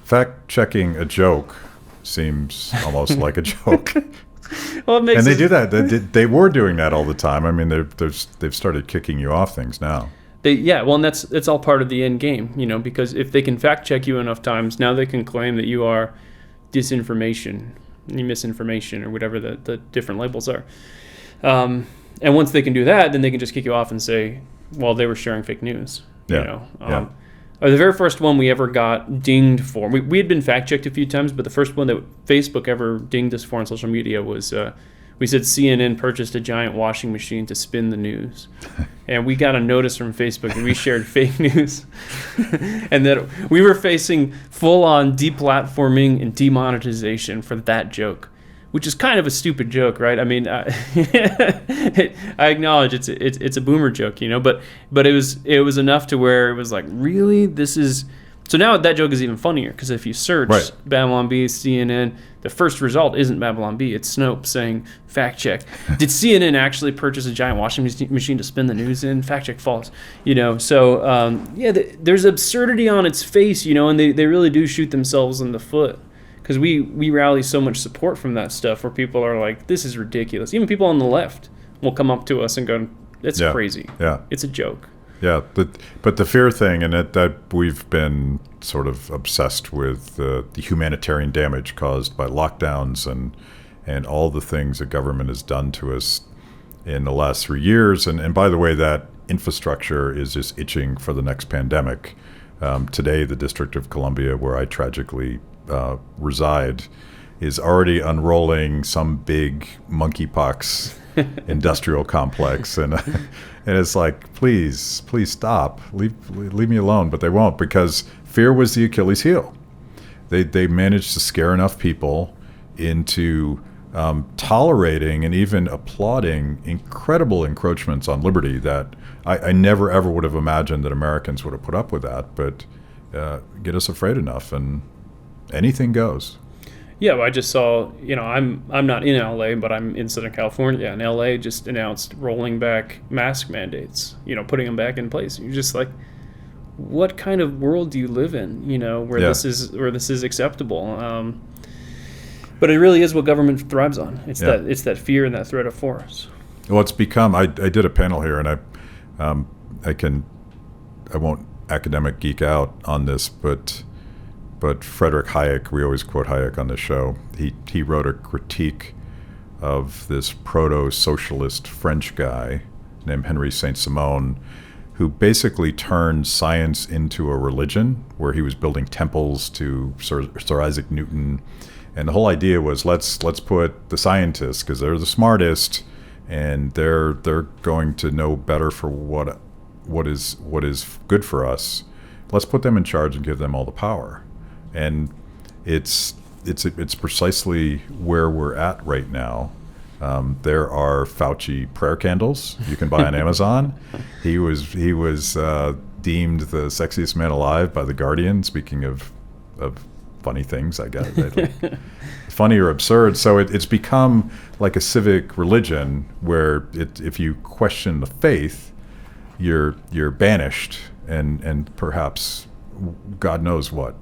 fact-checking a joke seems almost like a joke. Well, it makes and they do that. They were doing that all the time. I mean, they've started kicking you off things now. And it's all part of the end game, because if they can fact check you enough times, now they can claim that you are disinformation, misinformation, or whatever the different labels are. And once they can do that, then they can just kick you off and say, well, they were sharing fake news. The very first one we ever got dinged for, we had been fact checked a few times, but the first one that Facebook ever dinged us for on social media was we said CNN purchased a giant washing machine to spin the news. And we got a notice from Facebook that we shared fake news and that we were facing full-on deplatforming and demonetization for that joke, which is kind of a stupid joke, right? I mean, I acknowledge it's a boomer joke, but it was enough to where it was like, really? This is... So now that joke is even funnier, because if you search Babylon Bee, CNN, the first result isn't Babylon Bee, it's Snopes saying, fact check. Did CNN actually purchase a giant washing machine to spin the news in? Fact check false. So there's absurdity on its face, and they really do shoot themselves in the foot. Because we rally so much support from that stuff where people are like, this is ridiculous. Even people on the left will come up to us and go, it's crazy. Yeah. It's a joke. Yeah, but the fear thing, and that we've been sort of obsessed with the humanitarian damage caused by lockdowns and all the things that government has done to us in the last 3 years. And by the way, that infrastructure is just itching for the next pandemic. Today, the District of Columbia, where I tragically reside, is already unrolling some big monkeypox industrial complex, and it's like, please stop, leave me alone. But they won't, because fear was the Achilles heel. They managed to scare enough people into tolerating and even applauding incredible encroachments on liberty that I never ever would have imagined that Americans would have put up with that. But get us afraid enough, and anything goes. Yeah, well, I just saw, I'm not in LA, but I'm in Southern California, and LA just announced rolling back mask mandates, putting them back in place. You're just like, what kind of world do you live in, where this is acceptable? But it really is what government thrives on. It's that fear and that threat of force. Well, it's become, I did a panel here, and I won't academic geek out on this, but Frederick Hayek, we always quote Hayek on this show, he wrote a critique of this proto-socialist French guy named Henry Saint-Simon, who basically turned science into a religion, where he was building temples to Sir Isaac Newton. And the whole idea was, let's put the scientists, because they're the smartest, and they're going to know better for what is good for us. Let's put them in charge and give them all the power. And it's precisely where we're at right now. There are Fauci prayer candles you can buy on Amazon. He was deemed the sexiest man alive by The Guardian. Speaking of funny things, I guess, funny or absurd. So it's become like a civic religion where if you question the faith, you're banished and perhaps God knows what.